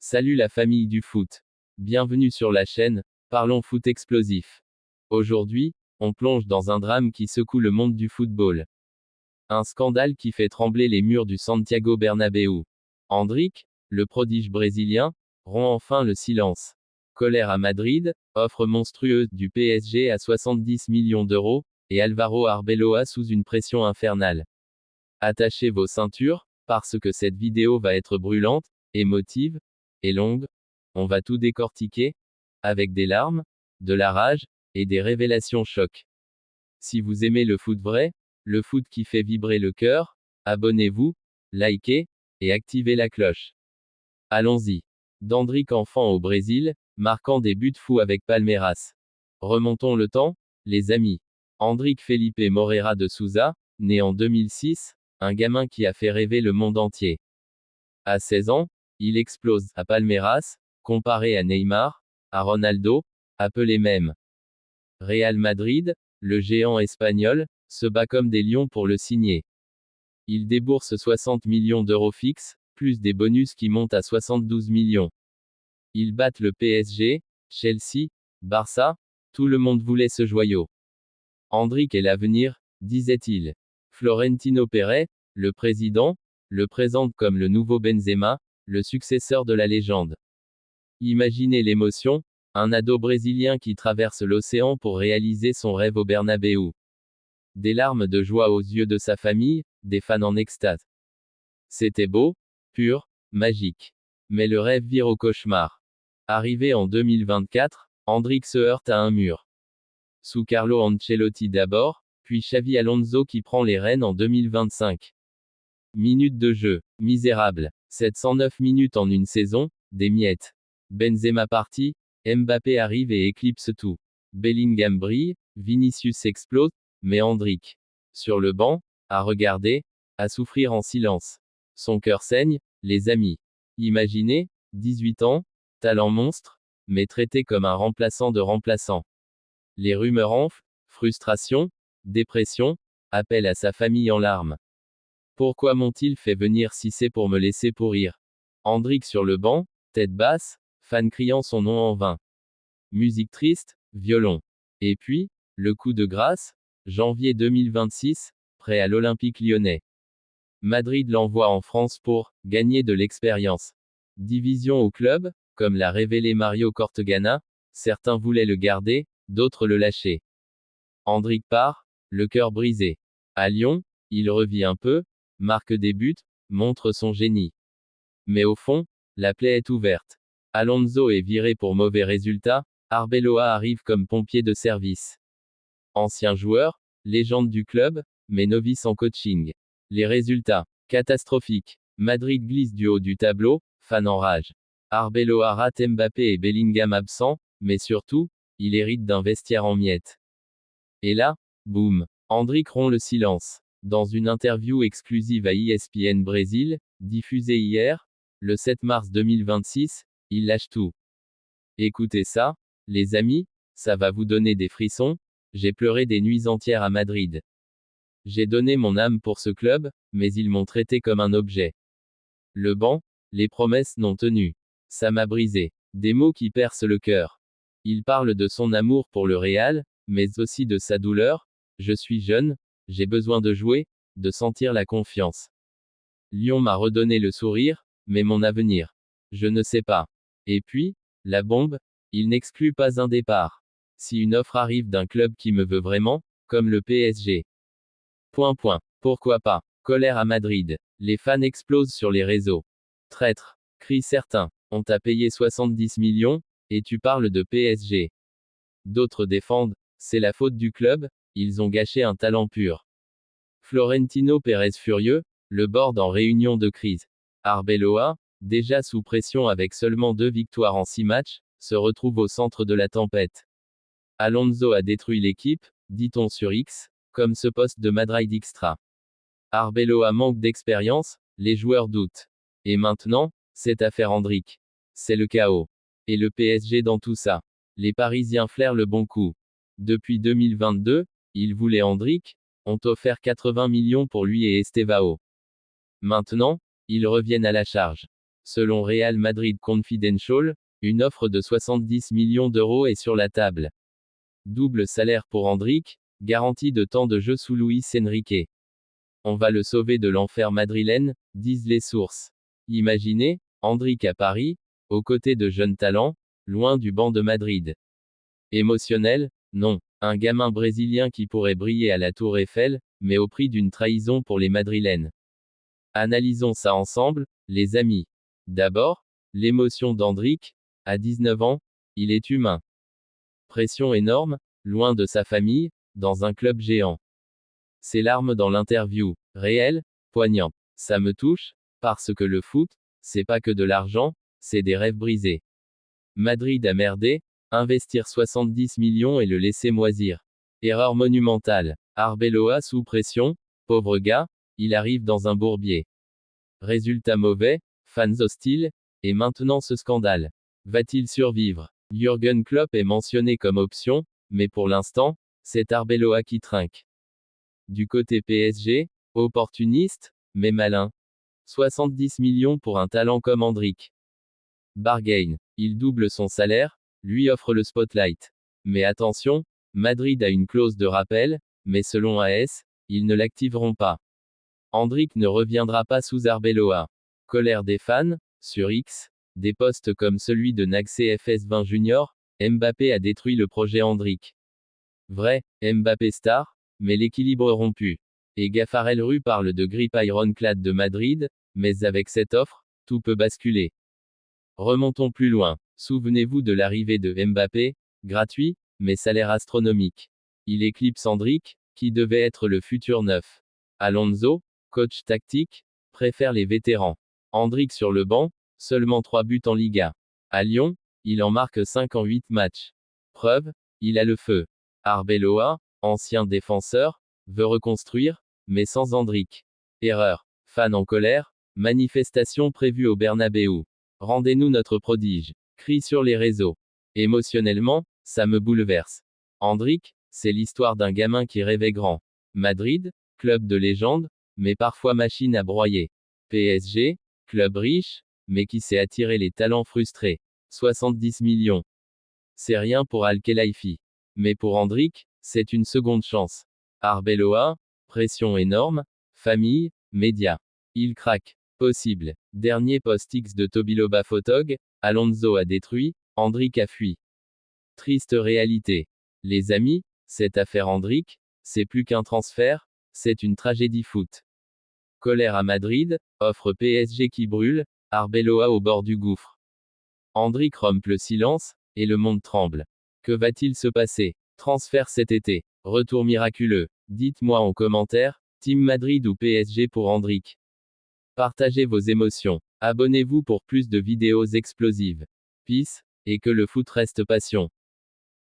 Salut la famille du foot. Bienvenue sur la chaîne, Parlons Foot Explosif. Aujourd'hui, on plonge dans un drame qui secoue le monde du football. Un scandale qui fait trembler les murs du Santiago Bernabéu. Endrick, le prodige brésilien, rompt enfin le silence. Colère à Madrid, offre monstrueuse du PSG à 70 millions d'euros, et Álvaro Arbeloa sous une pression infernale. Attachez vos ceintures, parce que cette vidéo va être brûlante, émotive, et longue. On va tout décortiquer, avec des larmes, de la rage, et des révélations chocs. Si vous aimez le foot vrai, le foot qui fait vibrer le cœur, abonnez-vous, likez, et activez la cloche. Allons-y. D'Endrick enfant au Brésil, marquant des buts fous avec Palmeiras. Remontons le temps, les amis. Endrick Felipe Moreira de Souza, né en 2006, un gamin qui a fait rêver le monde entier. À 16 ans, il explose à Palmeiras, comparé à Neymar, à Ronaldo, appelé même. Real Madrid, le géant espagnol, se bat comme des lions pour le signer. Il débourse 60 millions d'euros fixes, plus des bonus qui montent à 72 millions. Ils battent le PSG, Chelsea, Barça, tout le monde voulait ce joyau. Endrick est l'avenir, disait-il. Florentino Pérez, le président, le présente comme le nouveau Benzema, le successeur de la légende. Imaginez l'émotion, un ado brésilien qui traverse l'océan pour réaliser son rêve au Bernabéu. Des larmes de joie aux yeux de sa famille, des fans en extase. C'était beau, pur, magique. Mais le rêve vire au cauchemar. Arrivé en 2024, Endrick se heurte à un mur. Sous Carlo Ancelotti d'abord, puis Xavi Alonso qui prend les rênes en 2025. Minutes de jeu, misérable. 709 minutes en une saison, des miettes. Benzema parti, Mbappé arrive et éclipse tout. Bellingham brille, Vinicius explose, mais Endrick. Sur le banc, à regarder, à souffrir en silence. Son cœur saigne, les amis. Imaginez, 18 ans, talent monstre, mais traité comme un remplaçant de remplaçant. Les rumeurs enflent, frustration, dépression, appel à sa famille en larmes. Pourquoi m'ont-ils fait venir si c'est pour me laisser pourrir? Endrick sur le banc, tête basse, fan criant son nom en vain. Musique triste, violon. Et puis, le coup de grâce, janvier 2026, prêt à l'Olympique lyonnais. Madrid l'envoie en France pour gagner de l'expérience. Division au club, comme l'a révélé Mario Cortegana, certains voulaient le garder, d'autres le lâcher. Endrick part, le cœur brisé. À Lyon, il revit un peu, marque des buts, montre son génie. Mais au fond, la plaie est ouverte. Alonso est viré pour mauvais résultats, Arbeloa arrive comme pompier de service. Ancien joueur, légende du club, mais novice en coaching. Les résultats, catastrophiques. Madrid glisse du haut du tableau, fan en rage. Arbeloa rate Mbappé et Bellingham absents, mais surtout, il hérite d'un vestiaire en miettes. Et là, boum, Endrick rompt le silence. Dans une interview exclusive à ESPN Brésil, diffusée hier, le 7 mars 2026, il lâche tout. Écoutez ça, les amis, ça va vous donner des frissons, j'ai pleuré des nuits entières à Madrid. J'ai donné mon âme pour ce club, mais ils m'ont traité comme un objet. Le banc, les promesses non tenues. Ça m'a brisé. Des mots qui percent le cœur. Il parle de son amour pour le Real, mais aussi de sa douleur. Je suis jeune, j'ai besoin de jouer, de sentir la confiance. Lyon m'a redonné le sourire, mais mon avenir. Je ne sais pas. Et puis, la bombe, il n'exclut pas un départ. Si une offre arrive d'un club qui me veut vraiment, comme le PSG. Pourquoi pas? Colère à Madrid. Les fans explosent sur les réseaux. Traître, crient certains. On t'a payé 70 millions, et tu parles de PSG. D'autres défendent, c'est la faute du club, ils ont gâché un talent pur. Florentino Pérez furieux, le board en réunion de crise. Arbeloa, déjà sous pression avec seulement 2 victoires en 6 matchs, se retrouve au centre de la tempête. Alonso a détruit l'équipe, dit-on sur X, comme ce poste de Madrid extra. Arbeloa manque d'expérience, les joueurs doutent. Et maintenant, cette affaire Endrick. C'est le chaos. Et le PSG dans tout ça. Les Parisiens flairent le bon coup. Depuis 2022, ils voulaient Endrick, ont offert 80 millions pour lui et Estevao. Maintenant, ils reviennent à la charge. Selon Real Madrid Confidential, une offre de 70 millions d'euros est sur la table. Double salaire pour Endrick, garantie de temps de jeu sous Luis Enrique. On va le sauver de l'enfer madrilène, disent les sources. Imaginez, Endrick à Paris, aux côtés de jeunes talents, loin du banc de Madrid. Émotionnel? Non. Un gamin brésilien qui pourrait briller à la Tour Eiffel, mais au prix d'une trahison pour les madrilènes. Analysons ça ensemble, les amis. D'abord, l'émotion d'Endrick. À 19 ans, il est humain. Pression énorme, loin de sa famille, dans un club géant. Ses larmes dans l'interview, réelles, poignant. Ça me touche, parce que le foot, c'est pas que de l'argent, c'est des rêves brisés. Madrid a merdé, investir 70 millions et le laisser moisir. Erreur monumentale. Arbeloa sous pression, pauvre gars, il arrive dans un bourbier. Résultat mauvais, fans hostiles, et maintenant ce scandale. Va-t-il survivre? Jürgen Klopp est mentionné comme option, mais pour l'instant, c'est Arbeloa qui trinque. Du côté PSG, opportuniste, mais malin. 70 millions pour un talent comme Endrick. Bargain. Il double son salaire, lui offre le spotlight. Mais attention, Madrid a une clause de rappel, mais selon AS, ils ne l'activeront pas. Endrick ne reviendra pas sous Arbeloa. Colère des fans, sur X, des posts comme celui de Naxé FS20 Junior, Mbappé a détruit le projet Endrick. Vrai, Mbappé star, mais l'équilibre rompu. Et Gaffarel Rue parle de grippe ironclad de Madrid, mais avec cette offre, tout peut basculer. Remontons plus loin. Souvenez-vous de l'arrivée de Mbappé, gratuit, mais salaire astronomique. Il éclipse Endrick, qui devait être le futur neuf. Alonso, coach tactique, préfère les vétérans. Endrick sur le banc, seulement 3 buts en Liga. À Lyon, il en marque 5 en 8 matchs. Preuve, il a le feu. Arbeloa, ancien défenseur, veut reconstruire, mais sans Endrick. Erreur. Fans en colère, manifestation prévue au Bernabéu. Rendez-nous notre prodige. Crie sur les réseaux. Émotionnellement, ça me bouleverse. Endrick, c'est l'histoire d'un gamin qui rêvait grand. Madrid, club de légende, mais parfois machine à broyer. PSG, club riche, mais qui sait attirer les talents frustrés. 70 millions. C'est rien pour Al-Khelaifi. Mais pour Endrick, c'est une seconde chance. Arbeloa, pression énorme, famille, médias. Il craque. Possible. Dernier post X de Tobiloba Photog, Alonso a détruit, Endrick a fui. Triste réalité. Les amis, cette affaire Endrick, c'est plus qu'un transfert, c'est une tragédie foot. Colère à Madrid, offre PSG qui brûle, Arbeloa au bord du gouffre. Endrick rompt le silence, et le monde tremble. Que va-t-il se passer? Transfert cet été. Retour miraculeux. Dites-moi en commentaire, Team Madrid ou PSG pour Endrick. Partagez vos émotions. Abonnez-vous pour plus de vidéos explosives. Peace, et que le foot reste passion.